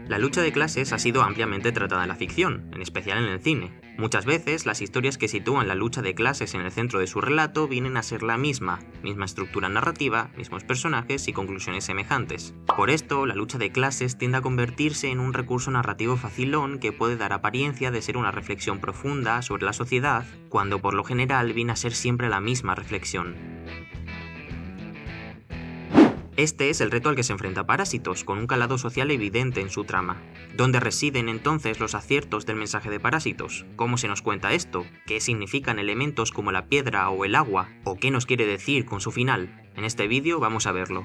La lucha de clases ha sido ampliamente tratada en la ficción, en especial en el cine. Muchas veces, las historias que sitúan la lucha de clases en el centro de su relato vienen a ser la misma estructura narrativa, mismos personajes y conclusiones semejantes. Por esto, la lucha de clases tiende a convertirse en un recurso narrativo facilón que puede dar apariencia de ser una reflexión profunda sobre la sociedad, cuando por lo general viene a ser siempre la misma reflexión. Este es el reto al que se enfrenta Parásitos, con un calado social evidente en su trama. ¿Dónde residen entonces los aciertos del mensaje de Parásitos? ¿Cómo se nos cuenta esto? ¿Qué significan elementos como la piedra o el agua? ¿O qué nos quiere decir con su final? En este vídeo vamos a verlo.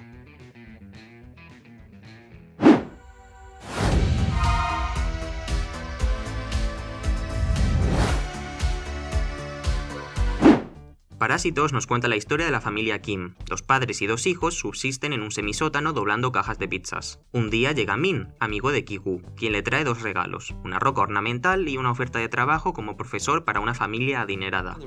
Parásitos nos cuenta la historia de la familia Kim. 2 padres y 2 hijos subsisten en un semisótano doblando cajas de pizzas. Un día llega Min, amigo de Ki-gu, quien le trae 2 regalos, una roca ornamental y una oferta de trabajo como profesor para una familia adinerada.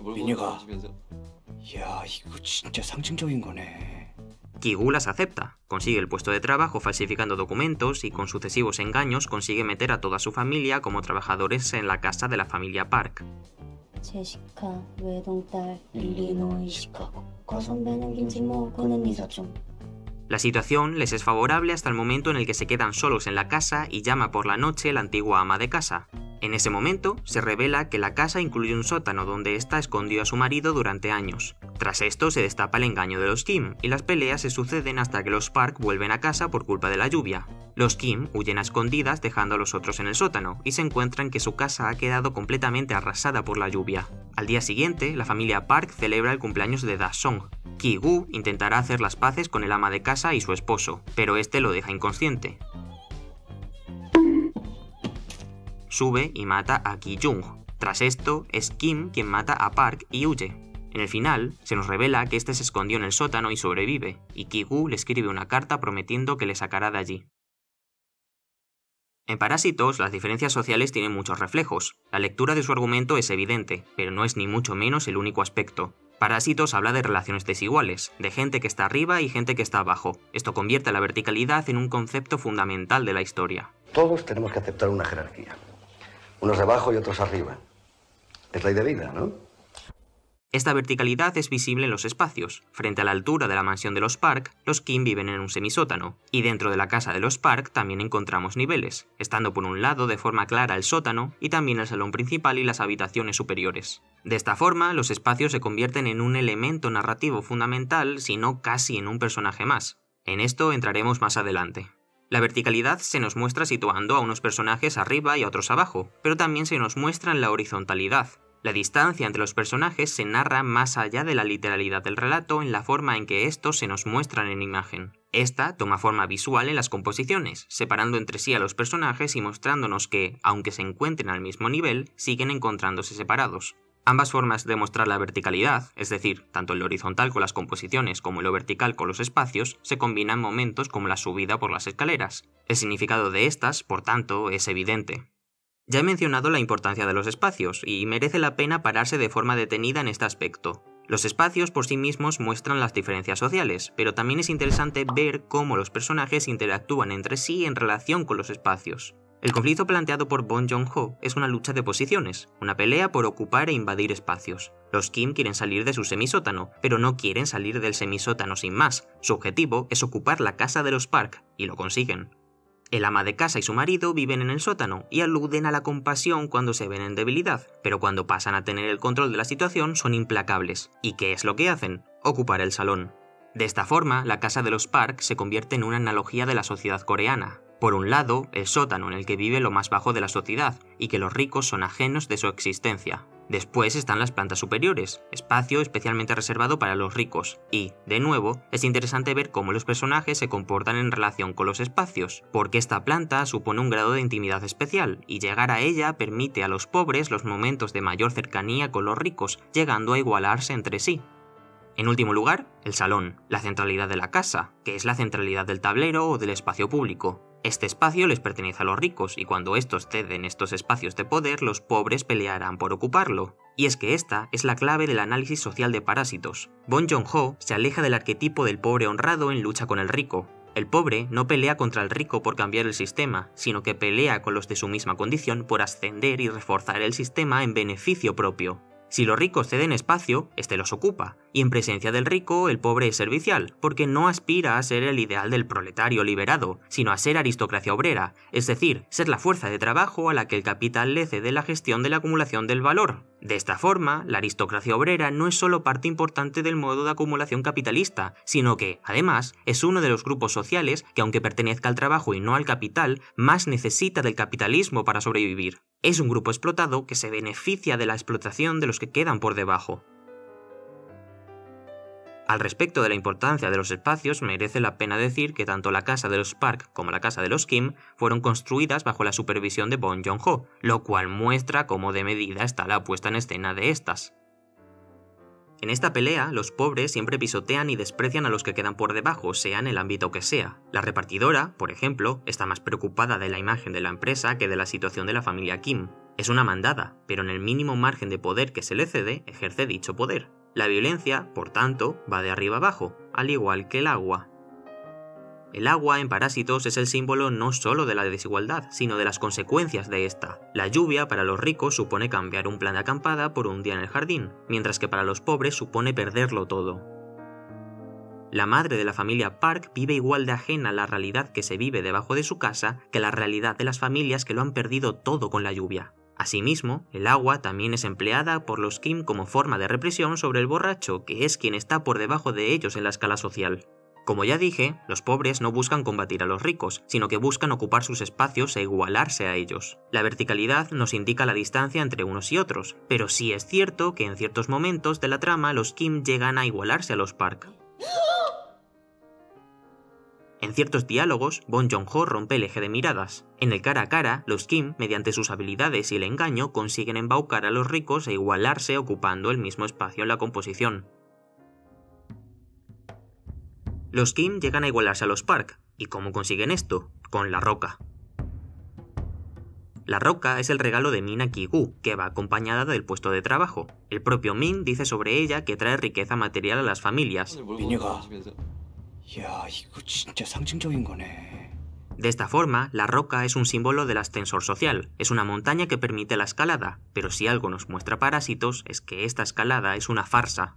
Ki-gu las acepta, consigue el puesto de trabajo falsificando documentos y con sucesivos engaños consigue meter a toda su familia como trabajadores en la casa de la familia Park. La situación les es favorable hasta el momento en el que se quedan solos en la casa y llama por la noche la antigua ama de casa. En ese momento, se revela que la casa incluye un sótano donde ésta escondió a su marido durante años. Tras esto se destapa el engaño de los Kim, y las peleas se suceden hasta que los Park vuelven a casa por culpa de la lluvia. Los Kim huyen a escondidas dejando a los otros en el sótano, y se encuentran que su casa ha quedado completamente arrasada por la lluvia. Al día siguiente, la familia Park celebra el cumpleaños de Da-song. Ki-gu intentará hacer las paces con el ama de casa y su esposo, pero este lo deja inconsciente. Sube y mata a Ki-jung. Tras esto, es Kim quien mata a Park y huye. En el final, se nos revela que este se escondió en el sótano y sobrevive, y Ki-gu le escribe una carta prometiendo que le sacará de allí. En Parásitos, las diferencias sociales tienen muchos reflejos. La lectura de su argumento es evidente, pero no es ni mucho menos el único aspecto. Parásitos habla de relaciones desiguales, de gente que está arriba y gente que está abajo. Esto convierte a la verticalidad en un concepto fundamental de la historia. Todos tenemos que aceptar una jerarquía. Unos abajo y otros arriba. Es ley de vida, ¿no? Esta verticalidad es visible en los espacios. Frente a la altura de la mansión de los Park, los Kim viven en un semisótano, y dentro de la casa de los Park también encontramos niveles, estando por un lado de forma clara el sótano y también el salón principal y las habitaciones superiores. De esta forma, los espacios se convierten en un elemento narrativo fundamental, si no casi en un personaje más. En esto entraremos más adelante. La verticalidad se nos muestra situando a unos personajes arriba y a otros abajo, pero también se nos muestra en la horizontalidad. La distancia entre los personajes se narra más allá de la literalidad del relato en la forma en que estos se nos muestran en imagen. Esta toma forma visual en las composiciones, separando entre sí a los personajes y mostrándonos que, aunque se encuentren al mismo nivel, siguen encontrándose separados. Ambas formas de mostrar la verticalidad, es decir, tanto lo horizontal con las composiciones como lo vertical con los espacios, se combinan en momentos como la subida por las escaleras. El significado de estas, por tanto, es evidente. Ya he mencionado la importancia de los espacios, y merece la pena pararse de forma detenida en este aspecto. Los espacios por sí mismos muestran las diferencias sociales, pero también es interesante ver cómo los personajes interactúan entre sí en relación con los espacios. El conflicto planteado por Bong Joon-ho es una lucha de posiciones, una pelea por ocupar e invadir espacios. Los Kim quieren salir de su semisótano, pero no quieren salir del semisótano sin más. Su objetivo es ocupar la casa de los Park, y lo consiguen. El ama de casa y su marido viven en el sótano y aluden a la compasión cuando se ven en debilidad, pero cuando pasan a tener el control de la situación son implacables. ¿Y qué es lo que hacen? Ocupar el salón. De esta forma, la casa de los Park se convierte en una analogía de la sociedad coreana. Por un lado, el sótano en el que vive lo más bajo de la sociedad, y que los ricos son ajenos de su existencia. Después están las plantas superiores, espacio especialmente reservado para los ricos, y, de nuevo, es interesante ver cómo los personajes se comportan en relación con los espacios, porque esta planta supone un grado de intimidad especial, y llegar a ella permite a los pobres los momentos de mayor cercanía con los ricos, llegando a igualarse entre sí. En último lugar, el salón, la centralidad de la casa, que es la centralidad del tablero o del espacio público. Este espacio les pertenece a los ricos, y cuando estos ceden estos espacios de poder, los pobres pelearán por ocuparlo. Y es que esta es la clave del análisis social de Parásitos. Bong Joon-ho se aleja del arquetipo del pobre honrado en lucha con el rico. El pobre no pelea contra el rico por cambiar el sistema, sino que pelea con los de su misma condición por ascender y reforzar el sistema en beneficio propio. Si los ricos ceden espacio, este los ocupa, y en presencia del rico el pobre es servicial, porque no aspira a ser el ideal del proletario liberado, sino a ser aristocracia obrera, es decir, ser la fuerza de trabajo a la que el capital le cede la gestión de la acumulación del valor. De esta forma, la aristocracia obrera no es solo parte importante del modo de acumulación capitalista, sino que, además, es uno de los grupos sociales que, aunque pertenezca al trabajo y no al capital, más necesita del capitalismo para sobrevivir. Es un grupo explotado que se beneficia de la explotación de los que quedan por debajo. Al respecto de la importancia de los espacios, merece la pena decir que tanto la casa de los Park como la casa de los Kim fueron construidas bajo la supervisión de Bong Joon-ho, lo cual muestra cómo de medida está la puesta en escena de estas. En esta pelea, los pobres siempre pisotean y desprecian a los que quedan por debajo, sea en el ámbito que sea. La repartidora, por ejemplo, está más preocupada de la imagen de la empresa que de la situación de la familia Kim. Es una mandada, pero en el mínimo margen de poder que se le cede, ejerce dicho poder. La violencia, por tanto, va de arriba abajo, al igual que el agua. El agua en Parásitos es el símbolo no solo de la desigualdad, sino de las consecuencias de esta. La lluvia para los ricos supone cambiar un plan de acampada por un día en el jardín, mientras que para los pobres supone perderlo todo. La madre de la familia Park vive igual de ajena a la realidad que se vive debajo de su casa que la realidad de las familias que lo han perdido todo con la lluvia. Asimismo, el agua también es empleada por los Kim como forma de represión sobre el borracho, que es quien está por debajo de ellos en la escala social. Como ya dije, los pobres no buscan combatir a los ricos, sino que buscan ocupar sus espacios e igualarse a ellos. La verticalidad nos indica la distancia entre unos y otros, pero sí es cierto que en ciertos momentos de la trama los Kim llegan a igualarse a los Park. En ciertos diálogos, Bong Joon-ho rompe el eje de miradas. En el cara a cara, los Kim, mediante sus habilidades y el engaño, consiguen embaucar a los ricos e igualarse ocupando el mismo espacio en la composición. Los Kim llegan a igualarse a los Park. ¿Y cómo consiguen esto? Con la roca. La roca es el regalo de Min a Ki-gu, que va acompañada del puesto de trabajo. El propio Min dice sobre ella que trae riqueza material a las familias. De esta forma, la roca es un símbolo del ascensor social, es una montaña que permite la escalada, pero si algo nos muestra Parásitos es que esta escalada es una farsa.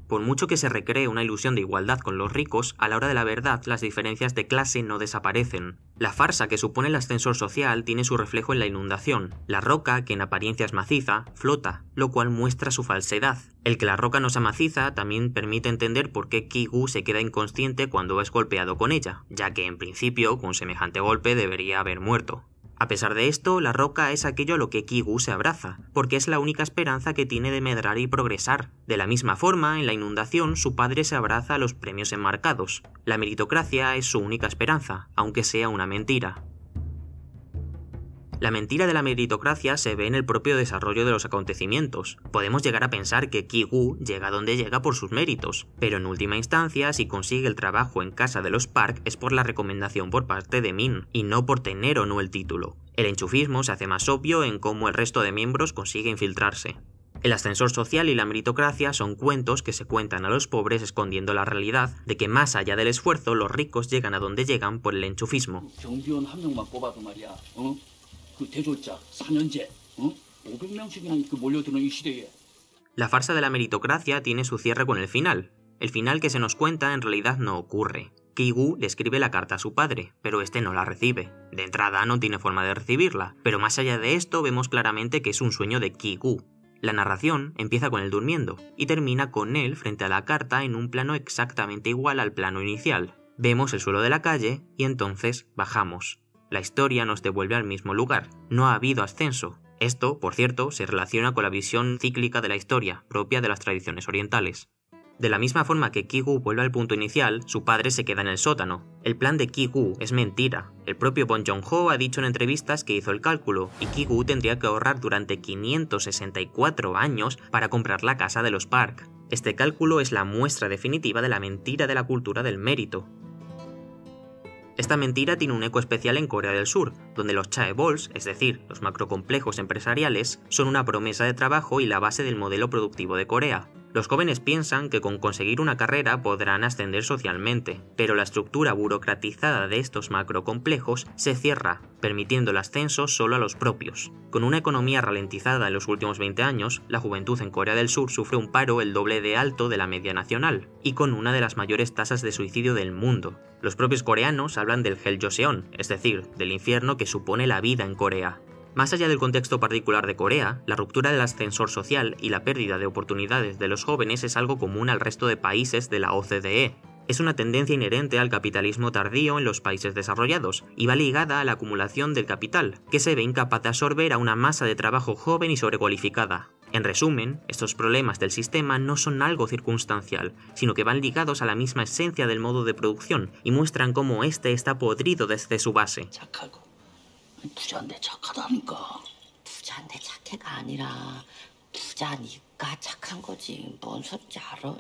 Por mucho que se recree una ilusión de igualdad con los ricos, a la hora de la verdad las diferencias de clase no desaparecen. La farsa que supone el ascensor social tiene su reflejo en la inundación. La roca, que en apariencia es maciza, flota, lo cual muestra su falsedad. El que la roca no sea maciza también permite entender por qué Ki-gu se queda inconsciente cuando es golpeado con ella, ya que en principio con semejante golpe debería haber muerto. A pesar de esto, la roca es aquello a lo que Ki-gu se abraza, porque es la única esperanza que tiene de medrar y progresar. De la misma forma, en la inundación, su padre se abraza a los premios enmarcados. La meritocracia es su única esperanza, aunque sea una mentira. La mentira de la meritocracia se ve en el propio desarrollo de los acontecimientos. Podemos llegar a pensar que Ki-gu llega donde llega por sus méritos, pero en última instancia, si consigue el trabajo en casa de los Park es por la recomendación por parte de Min, y no por tener o no el título. El enchufismo se hace más obvio en cómo el resto de miembros consigue infiltrarse. El ascensor social y la meritocracia son cuentos que se cuentan a los pobres escondiendo la realidad de que más allá del esfuerzo los ricos llegan a donde llegan por el enchufismo. La farsa de la meritocracia tiene su cierre con el final. El final que se nos cuenta en realidad no ocurre. Ki-gu le escribe la carta a su padre, pero este no la recibe. De entrada no tiene forma de recibirla, pero más allá de esto vemos claramente que es un sueño de Ki-gu. La narración empieza con él durmiendo, y termina con él frente a la carta en un plano exactamente igual al plano inicial. Vemos el suelo de la calle, y entonces bajamos. La historia nos devuelve al mismo lugar. No ha habido ascenso. Esto, por cierto, se relaciona con la visión cíclica de la historia, propia de las tradiciones orientales. De la misma forma que Ki-gu vuelve al punto inicial, su padre se queda en el sótano. El plan de Ki-gu es mentira. El propio Bong Joon-ho ha dicho en entrevistas que hizo el cálculo, y Ki-gu tendría que ahorrar durante 564 años para comprar la casa de los Park. Este cálculo es la muestra definitiva de la mentira de la cultura del mérito. Esta mentira tiene un eco especial en Corea del Sur, donde los chaebols, es decir, los macrocomplejos empresariales, son una promesa de trabajo y la base del modelo productivo de Corea. Los jóvenes piensan que con conseguir una carrera podrán ascender socialmente, pero la estructura burocratizada de estos macrocomplejos se cierra, permitiendo el ascenso solo a los propios. Con una economía ralentizada en los últimos 20 años, la juventud en Corea del Sur sufre un paro el doble de alto de la media nacional, y con una de las mayores tasas de suicidio del mundo. Los propios coreanos hablan del Helljoseon, es decir, del infierno que supone la vida en Corea. Más allá del contexto particular de Corea, la ruptura del ascensor social y la pérdida de oportunidades de los jóvenes es algo común al resto de países de la OCDE. Es una tendencia inherente al capitalismo tardío en los países desarrollados y va ligada a la acumulación del capital, que se ve incapaz de absorber a una masa de trabajo joven y sobrecualificada. En resumen, estos problemas del sistema no son algo circunstancial, sino que van ligados a la misma esencia del modo de producción y muestran cómo este está podrido desde su base. 부자인데 착하다니까. 부자인데 착해가 아니라 부자니까 착한 거지. 뭔 소리인지 알아?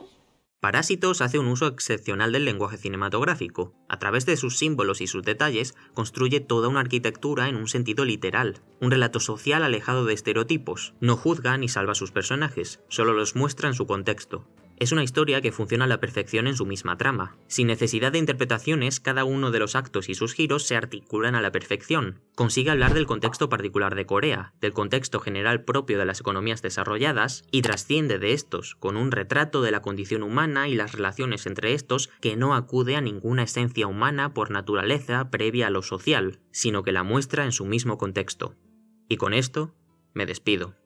Parásitos hace un uso excepcional del lenguaje cinematográfico. A través de sus símbolos y sus detalles, construye toda una arquitectura en un sentido literal. Un relato social alejado de estereotipos. No juzga ni salva a sus personajes, solo los muestra en su contexto. Es una historia que funciona a la perfección en su misma trama. Sin necesidad de interpretaciones, cada uno de los actos y sus giros se articulan a la perfección. Consigue hablar del contexto particular de Corea, del contexto general propio de las economías desarrolladas, y trasciende de estos, con un retrato de la condición humana y las relaciones entre estos que no acude a ninguna esencia humana por naturaleza previa a lo social, sino que la muestra en su mismo contexto. Y con esto, me despido.